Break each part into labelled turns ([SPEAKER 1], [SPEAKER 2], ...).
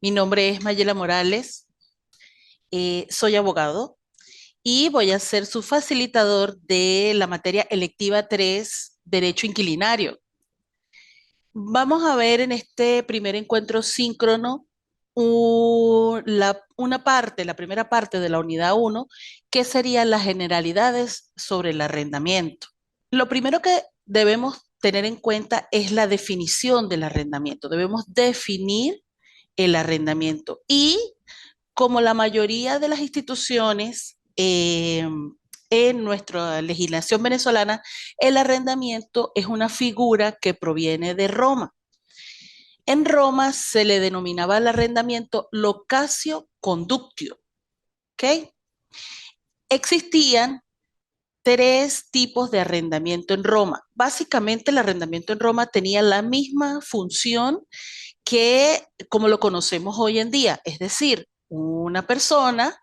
[SPEAKER 1] Mi nombre es Mayela Morales, soy abogado y voy a ser su facilitador de la materia electiva 3, Derecho Inquilinario. Vamos a ver en este primer encuentro síncrono la primera parte de la unidad uno, que serían las generalidades sobre el arrendamiento. Lo primero que debemos tener en cuenta es la definición del arrendamiento. Debemos definir el arrendamiento y como la mayoría de las instituciones en nuestra legislación venezolana, el arrendamiento es una figura que proviene de Roma. En Roma se le denominaba el arrendamiento locatio conductio, ¿ok? Existían tres tipos de arrendamiento en Roma. Básicamente el arrendamiento en Roma tenía la misma función que como lo conocemos hoy en día, es decir, una persona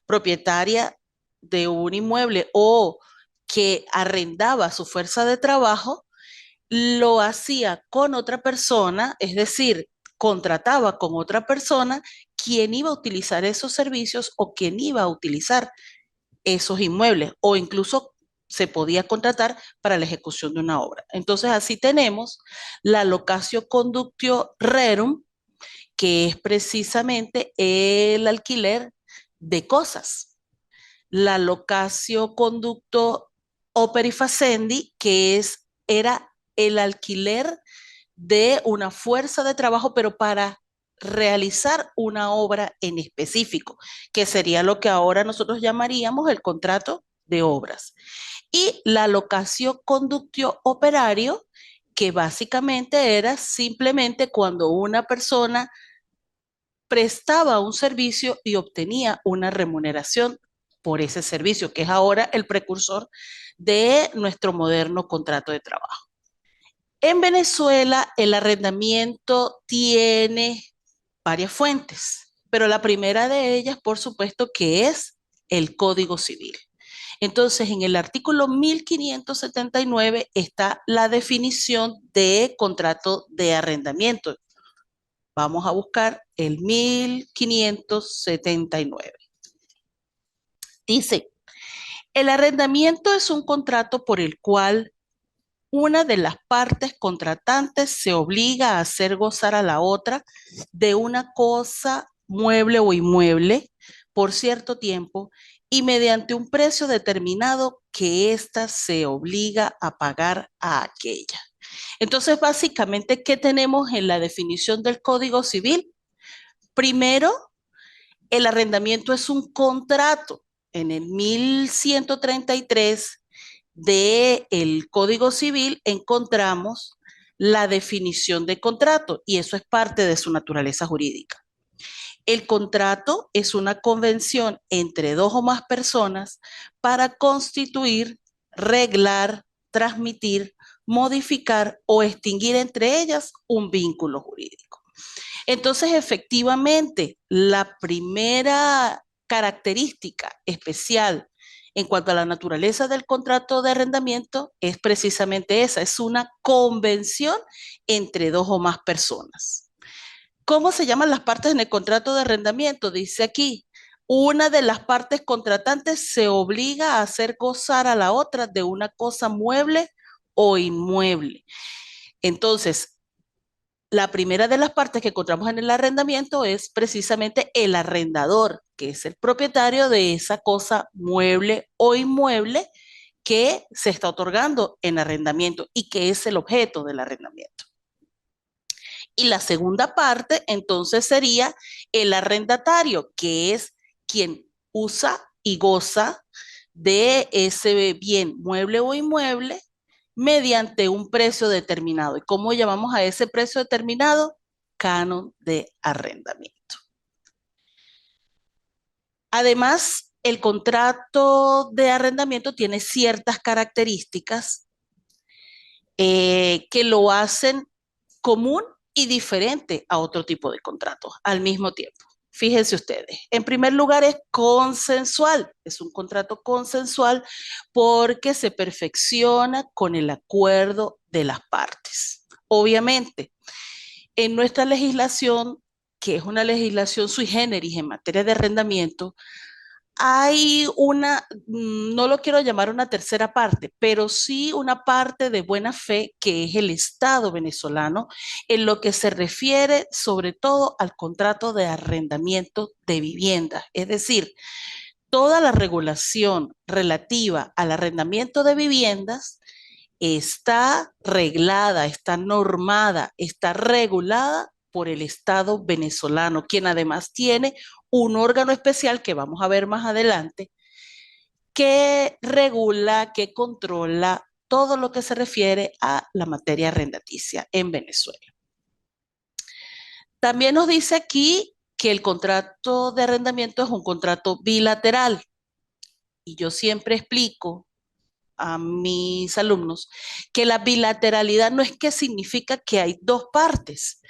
[SPEAKER 1] propietaria de un inmueble o que arrendaba su fuerza de trabajo, lo hacía con otra persona, es decir, contrataba con otra persona quien iba a utilizar esos servicios o quien iba a utilizar esos inmuebles o incluso se podía contratar para la ejecución de una obra. Entonces así tenemos la locatio conductio rerum, que es precisamente el alquiler de cosas. La locatio conducto operi facendi, era el alquiler de una fuerza de trabajo, pero para realizar una obra en específico, que sería lo que ahora nosotros llamaríamos el contrato de obras. Y la locatio conductio operario, que básicamente era simplemente cuando una persona prestaba un servicio y obtenía una remuneración por ese servicio, que es ahora el precursor de nuestro moderno contrato de trabajo. En Venezuela, el arrendamiento tiene varias fuentes, pero la primera de ellas, por supuesto, que es el Código Civil. Entonces, en el artículo 1579 está la definición de contrato de arrendamiento. Vamos a buscar el 1579. Dice, el arrendamiento es un contrato por el cual una de las partes contratantes se obliga a hacer gozar a la otra de una cosa mueble o inmueble por cierto tiempo y mediante un precio determinado que ésta se obliga a pagar a aquella. Entonces, básicamente, ¿qué tenemos en la definición del Código Civil? Primero, el arrendamiento es un contrato. En el 1133 del Código Civil encontramos la definición de contrato y eso es parte de su naturaleza jurídica. El contrato es una convención entre dos o más personas para constituir, reglar, transmitir, modificar o extinguir entre ellas un vínculo jurídico. Entonces, efectivamente, la primera característica especial en cuanto a la naturaleza del contrato de arrendamiento es precisamente esa, es una convención entre dos o más personas. ¿Cómo se llaman las partes en el contrato de arrendamiento? Dice aquí, una de las partes contratantes se obliga a hacer gozar a la otra de una cosa mueble o inmueble. Entonces, la primera de las partes que encontramos en el arrendamiento es precisamente el arrendador, que es el propietario de esa cosa mueble o inmueble que se está otorgando en arrendamiento y que es el objeto del arrendamiento. Y la segunda parte entonces sería el arrendatario, que es quien usa y goza de ese bien mueble o inmueble mediante un precio determinado. ¿Y cómo llamamos a ese precio determinado? Canon de arrendamiento. Además, el contrato de arrendamiento tiene ciertas características que lo hacen común y diferente a otro tipo de contratos al mismo tiempo. Fíjense ustedes, en primer lugar es consensual, es un contrato consensual porque se perfecciona con el acuerdo de las partes. Obviamente, en nuestra legislación que es una legislación sui generis en materia de arrendamiento, hay una, no lo quiero llamar una tercera parte, pero sí una parte de buena fe que es el Estado venezolano en lo que se refiere sobre todo al contrato de arrendamiento de viviendas. Es decir, toda la regulación relativa al arrendamiento de viviendas está reglada, está normada, está regulada por el Estado venezolano, quien además tiene un órgano especial que vamos a ver más adelante, que regula, que controla todo lo que se refiere a la materia arrendaticia en Venezuela. También nos dice aquí que el contrato de arrendamiento es un contrato bilateral. Y yo siempre explico a mis alumnos que la bilateralidad no es que significa que hay dos partes.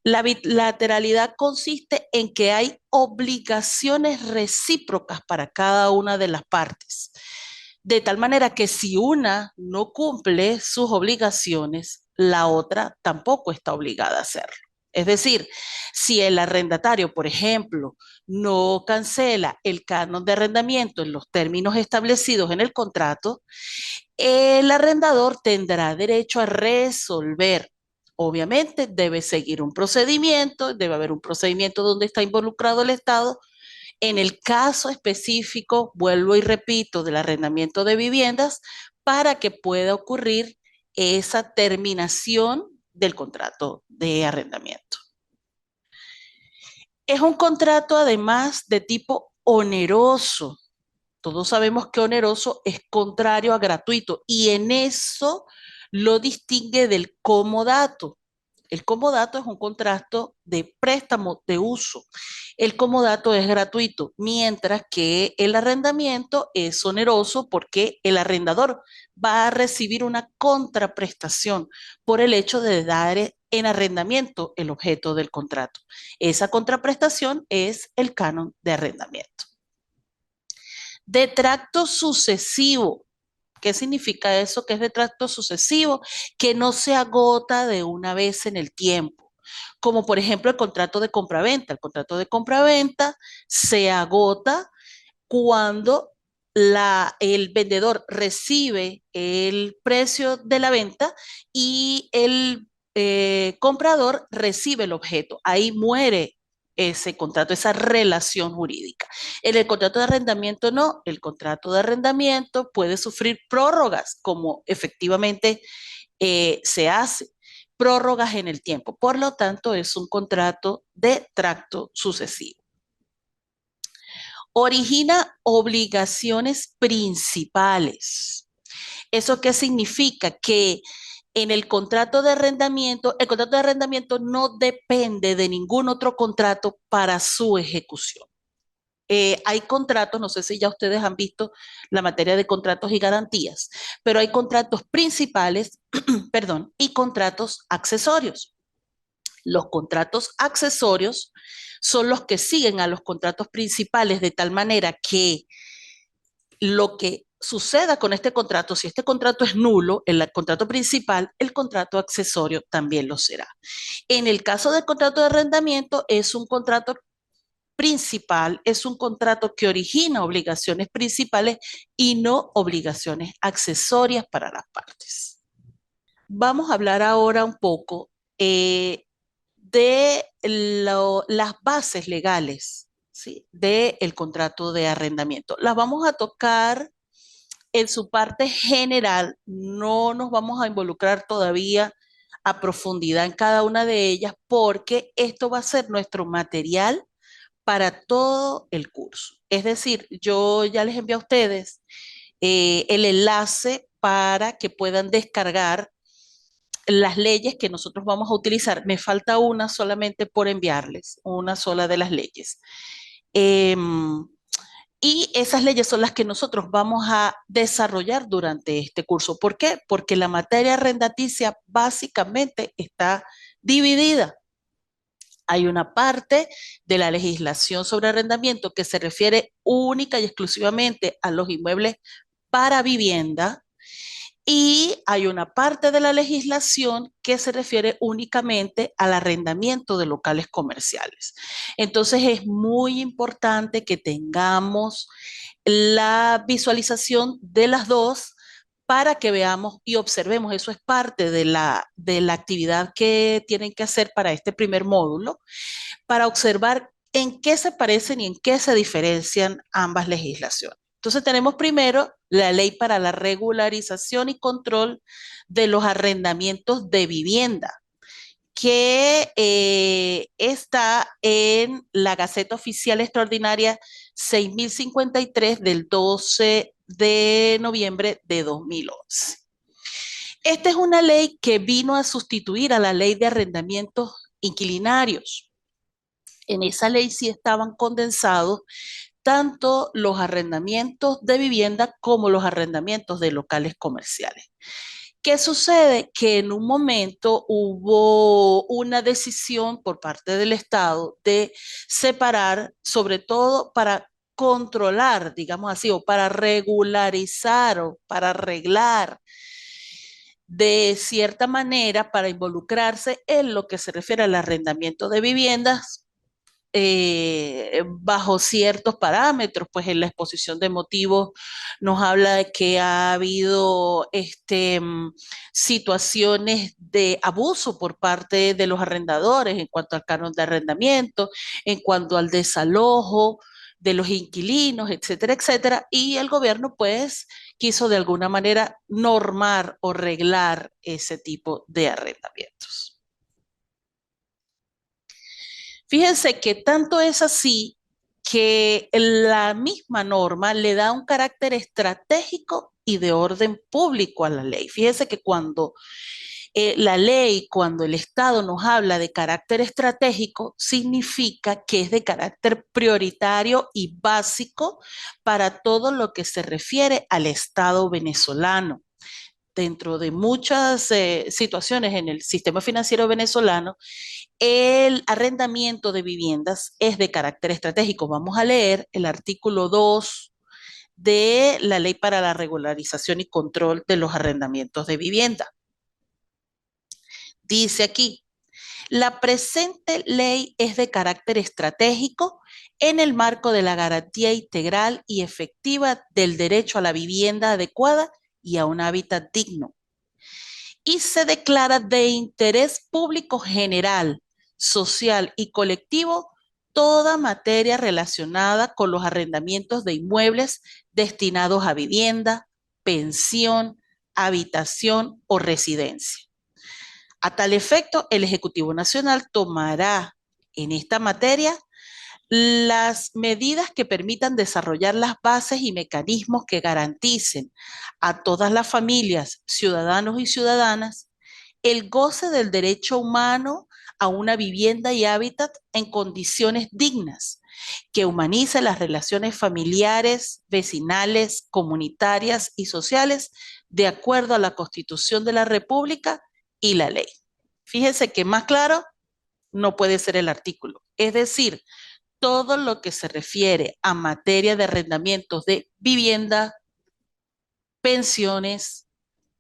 [SPEAKER 1] La bilateralidad consiste en que hay obligaciones recíprocas para cada una de las partes. De tal manera que si una no cumple sus obligaciones, la otra tampoco está obligada a hacerlo. Es decir, si el arrendatario, por ejemplo, no cancela el canon de arrendamiento en los términos establecidos en el contrato, el arrendador tendrá derecho a resolver. Obviamente debe seguir un procedimiento, debe haber un procedimiento donde está involucrado el Estado. En el caso específico, vuelvo y repito, del arrendamiento de viviendas, para que pueda ocurrir esa terminación del contrato de arrendamiento. Es un contrato además de tipo oneroso. Todos sabemos que oneroso es contrario a gratuito y en eso lo distingue del comodato. El comodato es un contrato de préstamo de uso. El comodato es gratuito, mientras que el arrendamiento es oneroso porque el arrendador va a recibir una contraprestación por el hecho de dar en arrendamiento el objeto del contrato. Esa contraprestación es el canon de arrendamiento. De tracto sucesivo. ¿Qué significa eso? Que es de tracto sucesivo, que no se agota de una vez en el tiempo. Como por ejemplo el contrato de compraventa. El contrato de compraventa se agota cuando el vendedor recibe el precio de la venta y el comprador recibe el objeto. Ahí muere ese contrato, esa relación jurídica. En el contrato de arrendamiento no, el contrato de arrendamiento puede sufrir prórrogas, como efectivamente se hace, prórrogas en el tiempo. Por lo tanto, es un contrato de tracto sucesivo. Origina obligaciones principales. ¿Eso qué significa? Que en el contrato de arrendamiento no depende de ningún otro contrato para su ejecución. Hay contratos, no sé si ya ustedes han visto la materia de contratos y garantías, pero hay contratos principales, perdón, y contratos accesorios. Los contratos accesorios son los que siguen a los contratos principales de tal manera que lo que suceda con este contrato, si este contrato es nulo, el contrato principal, el contrato accesorio también lo será. En el caso del contrato de arrendamiento, es un contrato principal, es un contrato que origina obligaciones principales y no obligaciones accesorias para las partes. Vamos a hablar ahora un poco de las bases legales, ¿sí?, del contrato de arrendamiento. Las vamos a tocar en su parte general, no nos vamos a involucrar todavía a profundidad en cada una de ellas porque esto va a ser nuestro material para todo el curso. Es decir, yo ya les envié a ustedes el enlace para que puedan descargar las leyes que nosotros vamos a utilizar. Me falta una solamente por enviarles, una sola de las leyes. Y esas leyes son las que nosotros vamos a desarrollar durante este curso. ¿Por qué? Porque la materia arrendaticia básicamente está dividida. Hay una parte de la legislación sobre arrendamiento que se refiere única y exclusivamente a los inmuebles para vivienda Y hay una parte de la legislación que se refiere únicamente al arrendamiento de locales comerciales. Entonces es muy importante que tengamos la visualización de las dos para que veamos y observemos. Eso es parte de la actividad que tienen que hacer para este primer módulo, para observar en qué se parecen y en qué se diferencian ambas legislaciones. Entonces tenemos primero la ley para la regularización y control de los arrendamientos de vivienda, que está en la Gaceta Oficial Extraordinaria 6053 del 12 de noviembre de 2011. Esta es una ley que vino a sustituir a la ley de arrendamientos inquilinarios. En esa ley sí estaban condensados tanto los arrendamientos de vivienda como los arrendamientos de locales comerciales. ¿Qué sucede? Que en un momento hubo una decisión por parte del Estado de separar, sobre todo para controlar, digamos así, o para regularizar o para arreglar de cierta manera, para involucrarse en lo que se refiere al arrendamiento de viviendas bajo ciertos parámetros, pues en la exposición de motivos nos habla de que ha habido situaciones de abuso por parte de los arrendadores en cuanto al canon de arrendamiento, en cuanto al desalojo de los inquilinos, etcétera, etcétera, y el gobierno pues quiso de alguna manera normar o reglar ese tipo de arrendamientos. Fíjense que tanto es así que la misma norma le da un carácter estratégico y de orden público a la ley. Fíjense que cuando la ley, cuando el Estado nos habla de carácter estratégico, significa que es de carácter prioritario y básico para todo lo que se refiere al Estado venezolano. Dentro de muchas situaciones en el sistema financiero venezolano, el arrendamiento de viviendas es de carácter estratégico. Vamos a leer el artículo 2 de la Ley para la Regularización y Control de los Arrendamientos de Vivienda. Dice aquí, la presente ley es de carácter estratégico en el marco de la garantía integral y efectiva del derecho a la vivienda adecuada y a un hábitat digno, y se declara de interés público general, social y colectivo toda materia relacionada con los arrendamientos de inmuebles destinados a vivienda, pensión, habitación o residencia. A tal efecto, el Ejecutivo Nacional tomará en esta materia las medidas que permitan desarrollar las bases y mecanismos que garanticen a todas las familias, ciudadanos y ciudadanas, el goce del derecho humano a una vivienda y hábitat en condiciones dignas, que humanice las relaciones familiares, vecinales, comunitarias y sociales de acuerdo a la Constitución de la República y la ley. Fíjense que más claro no puede ser el artículo. Es decir, todo lo que se refiere a materia de arrendamientos de vivienda, pensiones,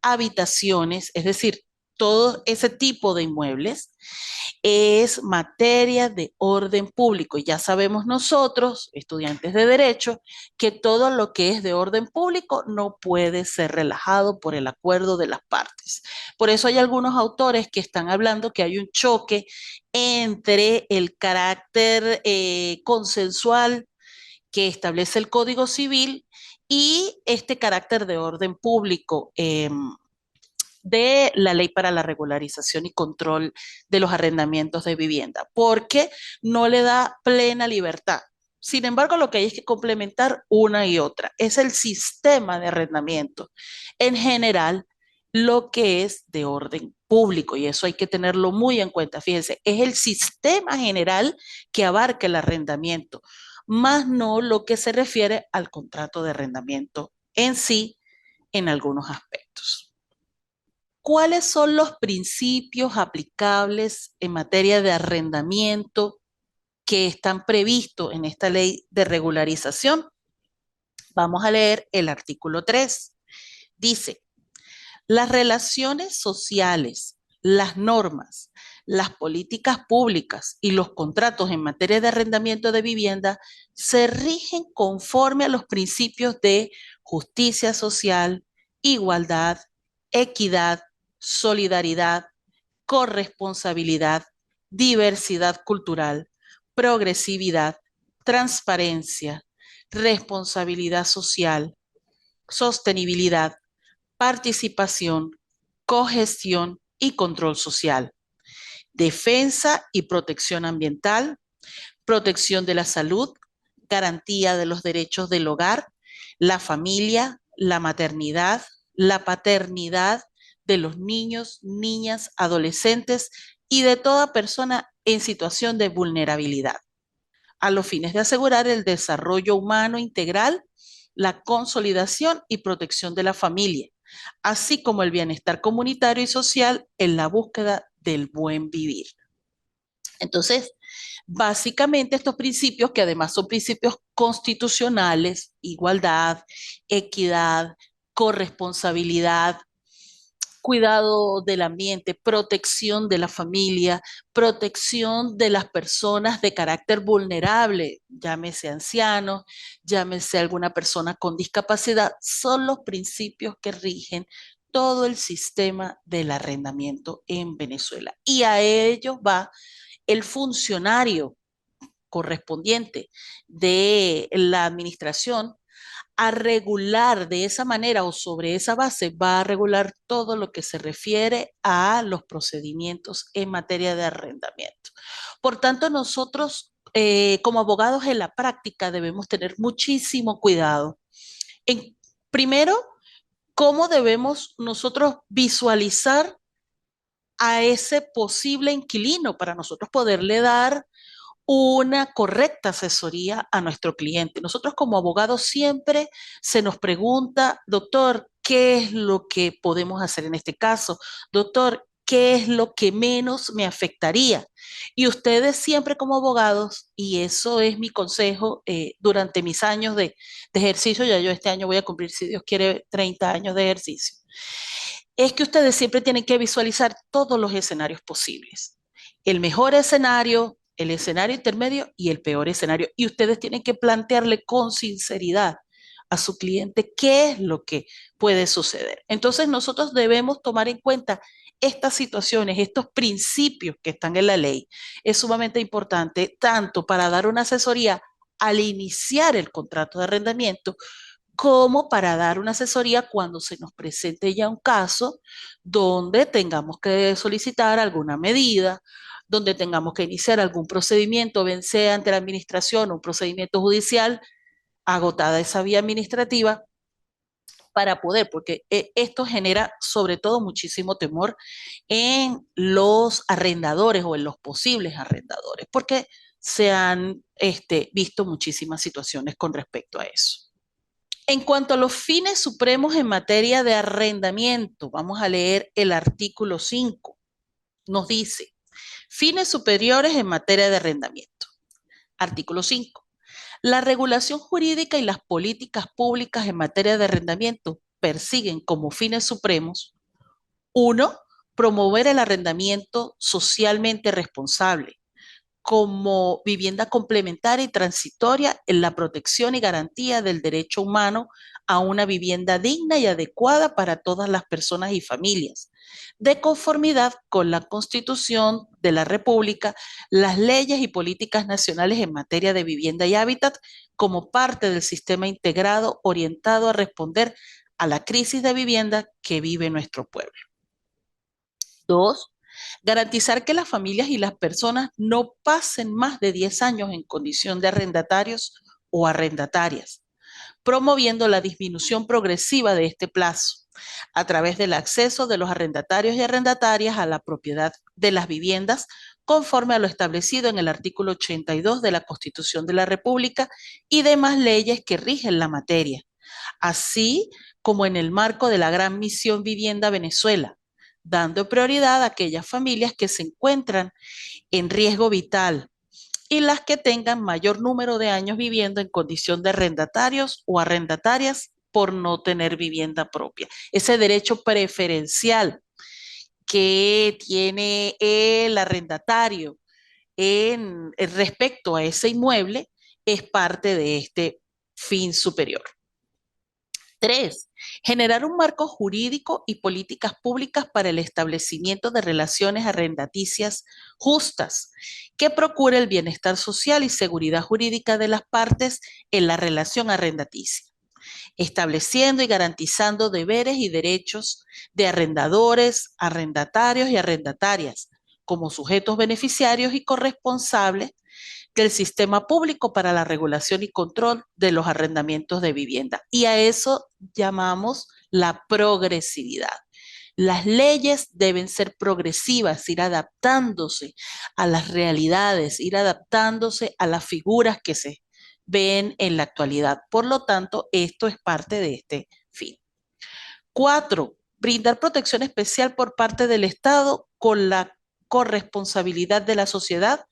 [SPEAKER 1] habitaciones, es decir, todo ese tipo de inmuebles es materia de orden público. Y ya sabemos nosotros, estudiantes de derecho, que todo lo que es de orden público no puede ser relajado por el acuerdo de las partes. Por eso hay algunos autores que están hablando que hay un choque entre el carácter consensual que establece el Código Civil y este carácter de orden público de la ley para la regularización y control de los arrendamientos de vivienda, porque no le da plena libertad. Sin embargo, lo que hay es que complementar una y otra. Es el sistema de arrendamiento en general lo que es de orden público, y eso hay que tenerlo muy en cuenta. Fíjense, es el sistema general que abarca el arrendamiento, más no lo que se refiere al contrato de arrendamiento en sí en algunos aspectos. ¿Cuáles son los principios aplicables en materia de arrendamiento que están previstos en esta ley de regularización? Vamos a leer el artículo 3. Dice, Las relaciones sociales, las normas, las políticas públicas y los contratos en materia de arrendamiento de vivienda se rigen conforme a los principios de justicia social, igualdad, equidad, solidaridad, corresponsabilidad, diversidad cultural, progresividad, transparencia, responsabilidad social, sostenibilidad, participación, cogestión y control social, defensa y protección ambiental, protección de la salud, garantía de los derechos del hogar, la familia, la maternidad, la paternidad de los niños, niñas, adolescentes y de toda persona en situación de vulnerabilidad, a los fines de asegurar el desarrollo humano integral, la consolidación y protección de la familia, así como el bienestar comunitario y social en la búsqueda del buen vivir. Entonces, básicamente estos principios, que además son principios constitucionales, igualdad, equidad, corresponsabilidad, cuidado del ambiente, protección de la familia, protección de las personas de carácter vulnerable, llámese ancianos, llámese alguna persona con discapacidad, son los principios que rigen todo el sistema del arrendamiento en Venezuela. Y a ellos va el funcionario correspondiente de la administración a regular de esa manera o sobre esa base, va a regular todo lo que se refiere a los procedimientos en materia de arrendamiento. Por tanto, nosotros como abogados en la práctica debemos tener muchísimo cuidado en, primero, cómo debemos nosotros visualizar a ese posible inquilino para nosotros poderle dar una correcta asesoría a nuestro cliente. Nosotros como abogados siempre se nos pregunta, doctor, ¿qué es lo que podemos hacer en este caso? Doctor, ¿qué es lo que menos me afectaría? Y ustedes siempre como abogados, y eso es mi consejo durante mis años de ejercicio, ya yo este año voy a cumplir, si Dios quiere, 30 años de ejercicio, es que ustedes siempre tienen que visualizar todos los escenarios posibles. El mejor escenario, el escenario intermedio y el peor escenario. Y ustedes tienen que plantearle con sinceridad a su cliente qué es lo que puede suceder. Entonces nosotros debemos tomar en cuenta estas situaciones, estos principios que están en la ley. Es sumamente importante tanto para dar una asesoría al iniciar el contrato de arrendamiento como para dar una asesoría cuando se nos presente ya un caso donde tengamos que solicitar alguna medida, donde tengamos que iniciar algún procedimiento, bien sea ante la administración o un procedimiento judicial, agotada esa vía administrativa, para poder, porque esto genera sobre todo muchísimo temor en los arrendadores o en los posibles arrendadores, porque se han visto muchísimas situaciones con respecto a eso. En cuanto a los fines supremos en materia de arrendamiento, vamos a leer el artículo 5. Nos dice, fines superiores en materia de arrendamiento. Artículo 5. La regulación jurídica y las políticas públicas en materia de arrendamiento persiguen como fines supremos: uno, promover el arrendamiento socialmente responsable como vivienda complementaria y transitoria en la protección y garantía del derecho humano a una vivienda digna y adecuada para todas las personas y familias, de conformidad con la Constitución de la República, las leyes y políticas nacionales en materia de vivienda y hábitat, como parte del sistema integrado orientado a responder a la crisis de vivienda que vive nuestro pueblo. Dos, garantizar que las familias y las personas no pasen más de 10 años en condición de arrendatarios o arrendatarias, promoviendo la disminución progresiva de este plazo a través del acceso de los arrendatarios y arrendatarias a la propiedad de las viviendas conforme a lo establecido en el artículo 82 de la Constitución de la República y demás leyes que rigen la materia, así como en el marco de la Gran Misión Vivienda Venezuela, dando prioridad a aquellas familias que se encuentran en riesgo vital y las que tengan mayor número de años viviendo en condición de arrendatarios o arrendatarias por no tener vivienda propia. Ese derecho preferencial que tiene el arrendatario en respecto a ese inmueble es parte de este fin superior. Tres, generar un marco jurídico y políticas públicas para el establecimiento de relaciones arrendaticias justas que procure el bienestar social y seguridad jurídica de las partes en la relación arrendaticia, estableciendo y garantizando deberes y derechos de arrendadores, arrendatarios y arrendatarias como sujetos beneficiarios y corresponsables del sistema público para la regulación y control de los arrendamientos de vivienda. Y a eso llamamos la progresividad. Las leyes deben ser progresivas, ir adaptándose a las realidades, ir adaptándose a las figuras que se ven en la actualidad. Por lo tanto, esto es parte de este fin. 4, brindar protección especial por parte del Estado con la corresponsabilidad de la sociedad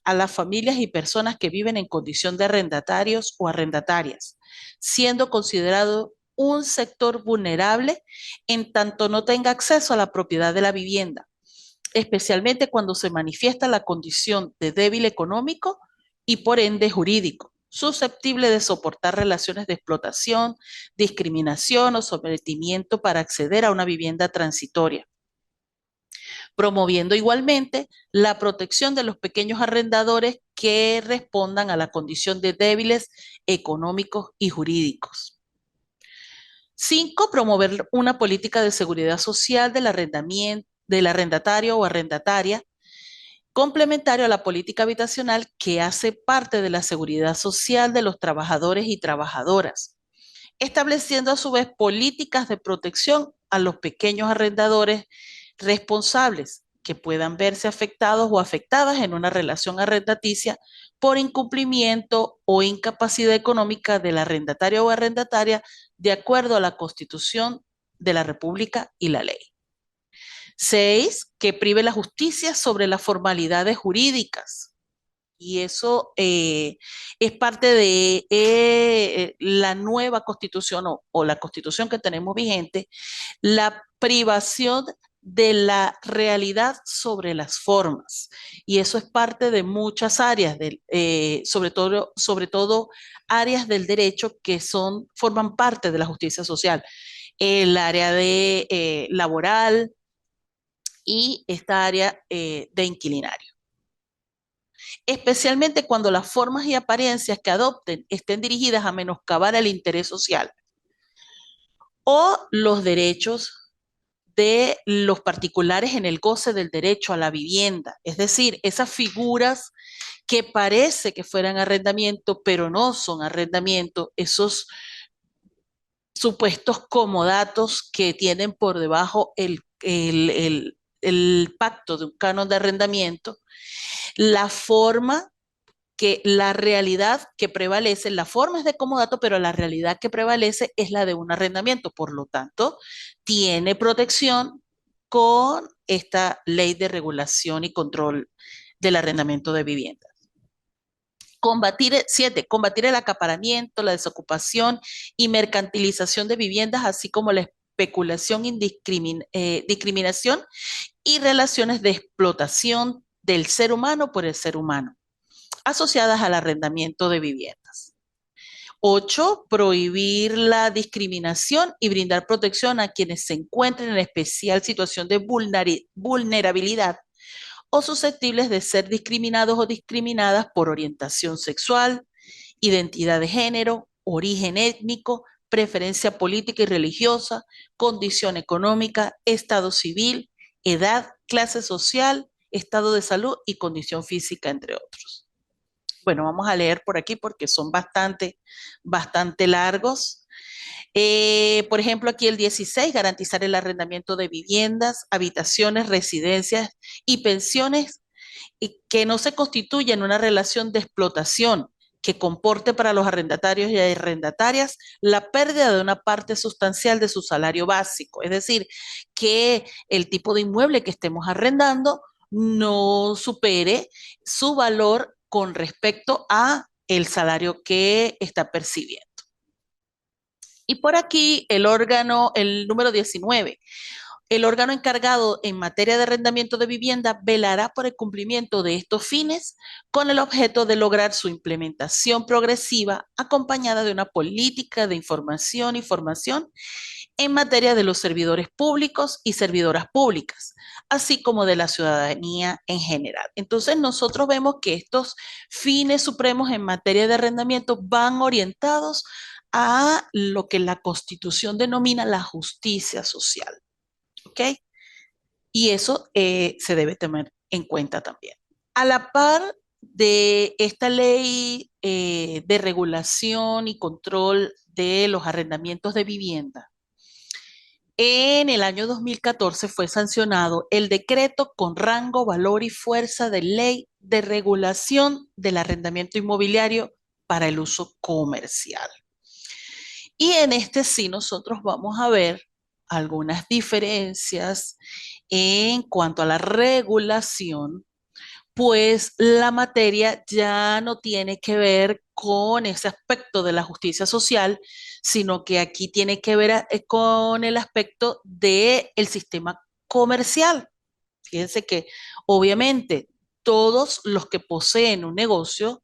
[SPEAKER 1] a las familias y personas que viven en condición de arrendatarios o arrendatarias, siendo considerado un sector vulnerable en tanto no tenga acceso a la propiedad de la vivienda, especialmente cuando se manifiesta la condición de débil económico y por ende jurídico, susceptible de soportar relaciones de explotación, discriminación o sometimiento para acceder a una vivienda transitoria, promoviendo igualmente la protección de los pequeños arrendadores que respondan a la condición de débiles económicos y jurídicos. 5, promover una política de seguridad social del arrendatario o arrendataria, complementario a la política habitacional que hace parte de la seguridad social de los trabajadores y trabajadoras, estableciendo a su vez políticas de protección a los pequeños arrendadores responsables que puedan verse afectados o afectadas en una relación arrendaticia por incumplimiento o incapacidad económica del arrendatario o arrendataria de acuerdo a la Constitución de la República y la ley. 6, que prive la justicia sobre las formalidades jurídicas. Y eso es parte de la nueva constitución o la constitución que tenemos vigente, la privación de la realidad sobre las formas. Y eso es parte de muchas áreas, sobre todo áreas del derecho que forman parte de la justicia social. El área de laboral y esta área de inquilinario. Especialmente cuando las formas y apariencias que adopten estén dirigidas a menoscabar el interés social o los derechos de los particulares en el goce del derecho a la vivienda. Es decir, esas figuras que parece que fueran arrendamiento, pero no son arrendamiento, esos supuestos comodatos que tienen por debajo el pacto de un canon de arrendamiento, la forma que la realidad que prevalece, la forma es de comodato, pero la realidad que prevalece es la de un arrendamiento. Por lo tanto, tiene protección con esta ley de regulación y control del arrendamiento de vivienda. 7, combatir el acaparamiento, la desocupación y mercantilización de viviendas, así como la especulación, discriminación y relaciones de explotación del ser humano por el ser humano, asociadas al arrendamiento de viviendas. 8, prohibir la discriminación y brindar protección a quienes se encuentren en especial situación de vulnerabilidad o susceptibles de ser discriminados o discriminadas por orientación sexual, identidad de género, origen étnico, preferencia política y religiosa, condición económica, estado civil, edad, clase social, estado de salud y condición física, entre otros. Bueno, vamos a leer por aquí porque son bastante largos. Por ejemplo, aquí el 16, garantizar el arrendamiento de viviendas, habitaciones, residencias y pensiones y que no se constituyan una relación de explotación que comporte para los arrendatarios y arrendatarias la pérdida de una parte sustancial de su salario básico. Es decir, que el tipo de inmueble que estemos arrendando no supere su valor con respecto a el salario que está percibiendo. Y por aquí el órgano, el número 19. El órgano encargado en materia de arrendamiento de vivienda velará por el cumplimiento de estos fines con el objeto de lograr su implementación progresiva acompañada de una política de información y formación en materia de los servidores públicos y servidoras públicas, así como de la ciudadanía en general. Entonces, nosotros vemos que estos fines supremos en materia de arrendamiento van orientados a lo que la Constitución denomina la justicia social. ¿Ok? Y eso se debe tener en cuenta también. A la par de esta ley de regulación y control de los arrendamientos de vivienda, en el año 2014 fue sancionado el decreto con rango, valor y fuerza de ley de regulación del arrendamiento inmobiliario para el uso comercial. Y en este sí nosotros vamos a ver algunas diferencias en cuanto a la regulación, pues la materia ya no tiene que ver con ese aspecto de la justicia social, sino que aquí tiene que ver con el aspecto del sistema comercial. Fíjense que obviamente todos los que poseen un negocio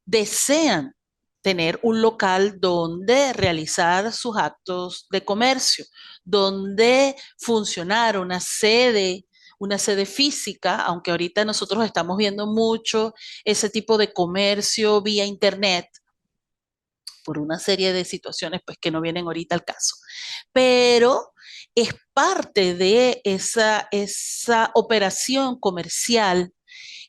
[SPEAKER 1] desean tener un local donde realizar sus actos de comercio, donde funcionar una sede física, aunque ahorita nosotros estamos viendo mucho ese tipo de comercio vía internet por una serie de situaciones pues que no vienen ahorita al caso. Pero es parte de esa operación comercial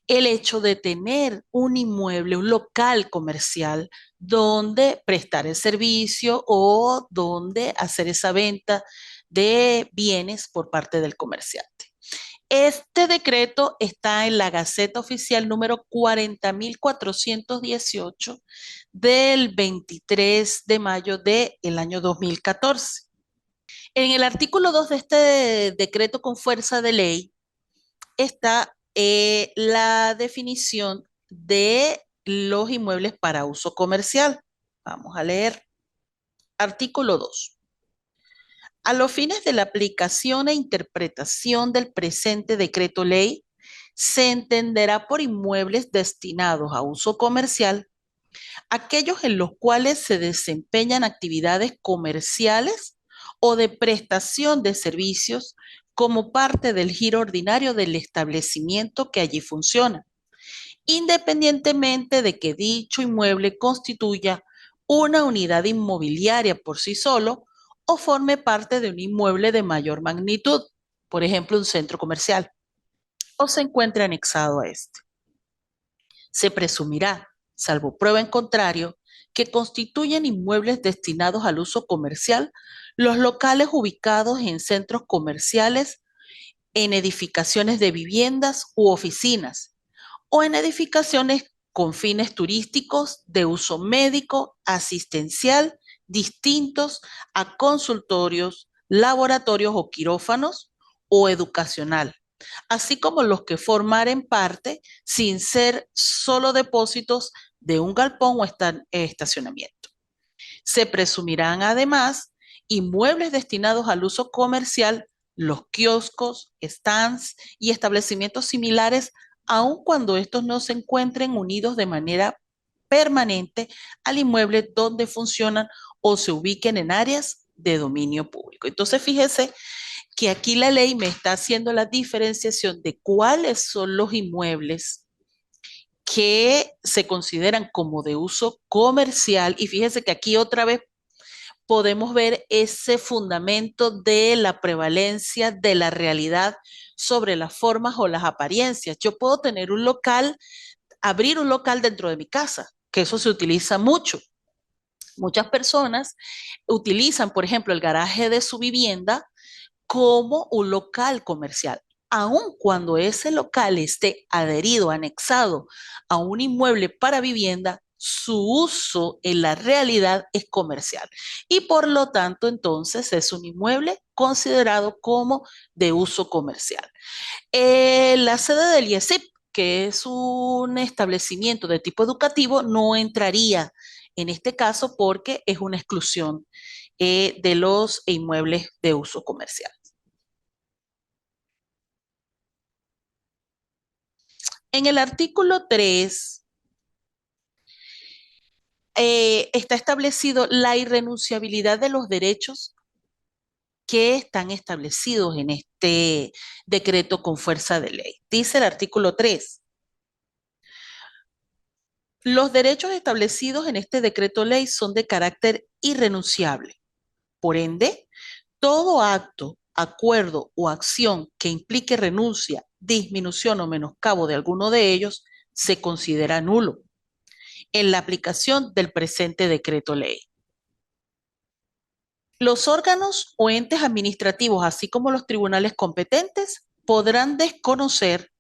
[SPEAKER 1] el hecho de tener un inmueble, un local comercial donde prestar el servicio o donde hacer esa venta de bienes por parte del comerciante. Este decreto está en la Gaceta Oficial número 40.418 del 23 de mayo del año 2014. En el artículo 2 de este decreto con fuerza de ley está la definición de los inmuebles para uso comercial. Vamos a leer. Artículo 2. A los fines de la aplicación e interpretación del presente decreto ley, se entenderá por inmuebles destinados a uso comercial aquellos en los cuales se desempeñan actividades comerciales o de prestación de servicios como parte del giro ordinario del establecimiento que allí funciona, independientemente de que dicho inmueble constituya una unidad inmobiliaria por sí solo o forme parte de un inmueble de mayor magnitud, por ejemplo, un centro comercial, o se encuentre anexado a este. Se presumirá, salvo prueba en contrario, que constituyen inmuebles destinados al uso comercial los locales ubicados en centros comerciales, en edificaciones de viviendas u oficinas, o en edificaciones con fines turísticos de uso médico, asistencial, distintos a consultorios, laboratorios o quirófanos, o educacional, así como los que formaren parte sin ser solo depósitos de un galpón o estacionamiento. Se presumirán además inmuebles destinados al uso comercial, los kioscos, stands y establecimientos similares, aun cuando estos no se encuentren unidos de manera permanente al inmueble donde funcionan o se ubiquen en áreas de dominio público. Entonces, fíjese que aquí la ley me está haciendo la diferenciación de cuáles son los inmuebles que se consideran como de uso comercial. Y fíjese que aquí otra vez podemos ver ese fundamento de la prevalencia de la realidad sobre las formas o las apariencias. Yo puedo tener un local, abrir un local dentro de mi casa, que eso se utiliza mucho. Muchas personas utilizan, por ejemplo, el garaje de su vivienda como un local comercial, aun cuando ese local esté adherido, anexado a un inmueble para vivienda, su uso en la realidad es comercial y por lo tanto entonces es un inmueble considerado como de uso comercial. La sede del IESIP, que es un establecimiento de tipo educativo, no entraría en este caso porque es una exclusión de los inmuebles de uso comercial. En el artículo 3 está establecido la irrenunciabilidad de los derechos que están establecidos en este decreto con fuerza de ley. Dice el artículo 3: los derechos establecidos en este decreto ley son de carácter irrenunciable. Por ende, todo acto, acuerdo o acción que implique renuncia, disminución o menoscabo de alguno de ellos se considera nulo en la aplicación del presente decreto ley. Los órganos o entes administrativos, así como los tribunales competentes, podrán desconocer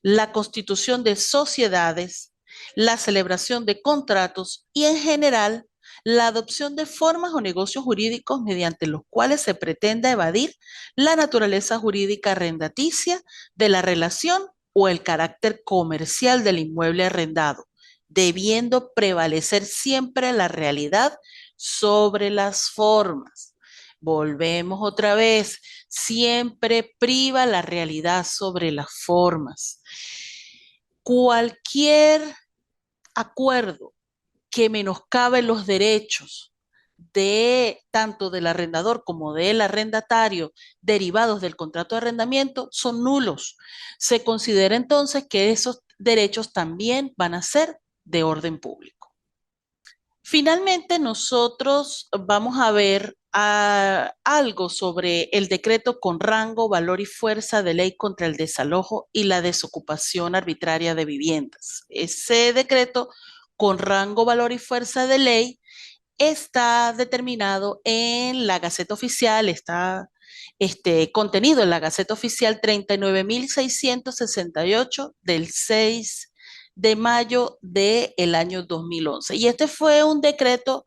[SPEAKER 1] la constitución de sociedades, la celebración de contratos y, en general, la adopción de formas o negocios jurídicos mediante los cuales se pretenda evadir la naturaleza jurídica arrendaticia de la relación o el carácter comercial del inmueble arrendado, debiendo prevalecer siempre la realidad sobre las formas. Volvemos otra vez, siempre priva la realidad sobre las formas. Cualquier acuerdo que menoscabe los derechos de tanto del arrendador como del arrendatario derivados del contrato de arrendamiento son nulos. Se considera entonces que esos derechos también van a ser de orden público. Finalmente, nosotros vamos a ver algo sobre el decreto con rango, valor y fuerza de ley contra el desalojo y la desocupación arbitraria de viviendas. Ese decreto con rango, valor y fuerza de ley está determinado en la Gaceta Oficial, está contenido en la Gaceta Oficial 39.668 del 6 de mayo del año 2011. Y este fue un decreto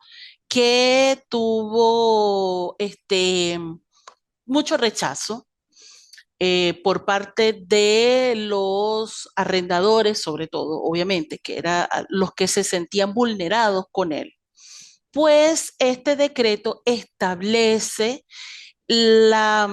[SPEAKER 1] que tuvo mucho rechazo por parte de los arrendadores, sobre todo, obviamente, que eran los que se sentían vulnerados con él. Pues este decreto establece la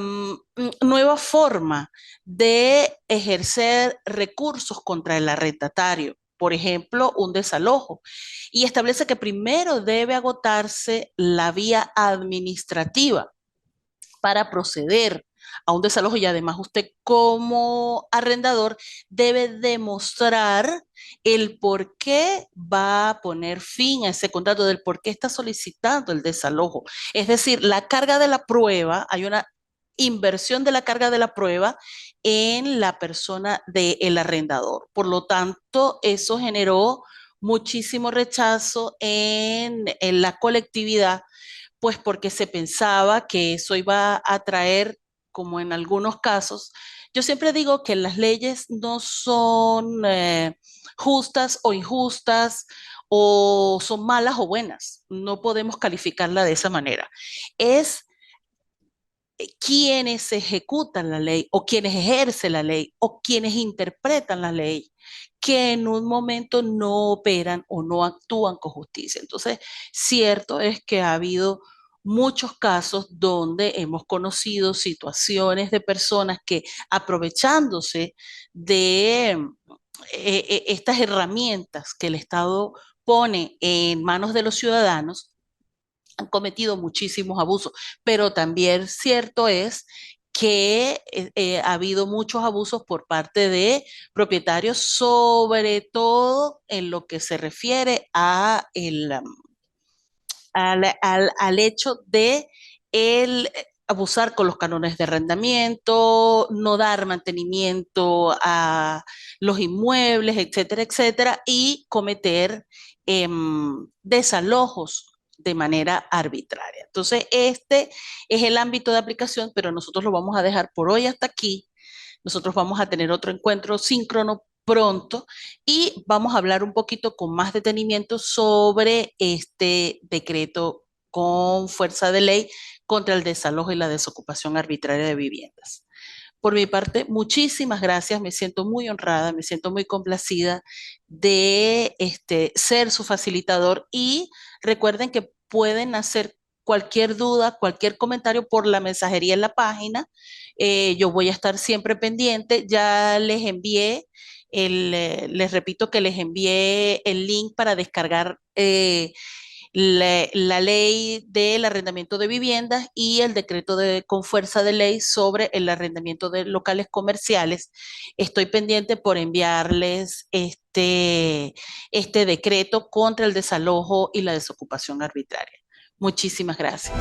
[SPEAKER 1] nueva forma de ejercer recursos contra el arrendatario, por ejemplo, un desalojo, y establece que primero debe agotarse la vía administrativa para proceder a un desalojo, y además usted como arrendador debe demostrar el por qué va a poner fin a ese contrato, del por qué está solicitando el desalojo. Es decir, la carga de la prueba, hay una inversión de la carga de la prueba en la persona del arrendador. Por lo tanto, eso generó muchísimo rechazo en la colectividad, pues porque se pensaba que eso iba a traer, como en algunos casos, yo siempre digo que las leyes no son justas o injustas, o son malas o buenas, no podemos calificarla de esa manera. Es quienes ejecutan la ley o quienes ejercen la ley o quienes interpretan la ley que en un momento no operan o no actúan con justicia. Entonces, cierto es que ha habido muchos casos donde hemos conocido situaciones de personas que, aprovechándose de estas herramientas que el Estado pone en manos de los ciudadanos, han cometido muchísimos abusos, pero también cierto es que ha habido muchos abusos por parte de propietarios, sobre todo en lo que se refiere al hecho de el abusar con los cánones de arrendamiento, no dar mantenimiento a los inmuebles, etcétera, etcétera, y cometer desalojos de manera arbitraria. Entonces, este es el ámbito de aplicación, pero nosotros lo vamos a dejar por hoy hasta aquí. Nosotros vamos a tener otro encuentro síncrono pronto y vamos a hablar un poquito con más detenimiento sobre este decreto con fuerza de ley contra el desalojo y la desocupación arbitraria de viviendas. Por mi parte, muchísimas gracias. Me siento muy honrada, me siento muy complacida de ser su facilitador, y recuerden que pueden hacer cualquier duda, cualquier comentario por la mensajería en la página. Yo voy a estar siempre pendiente. Ya les envié les repito que les envié el link para descargar la ley del arrendamiento de viviendas y el decreto con fuerza de ley sobre el arrendamiento de locales comerciales. Estoy pendiente por enviarles este decreto contra el desalojo y la desocupación arbitraria. Muchísimas gracias.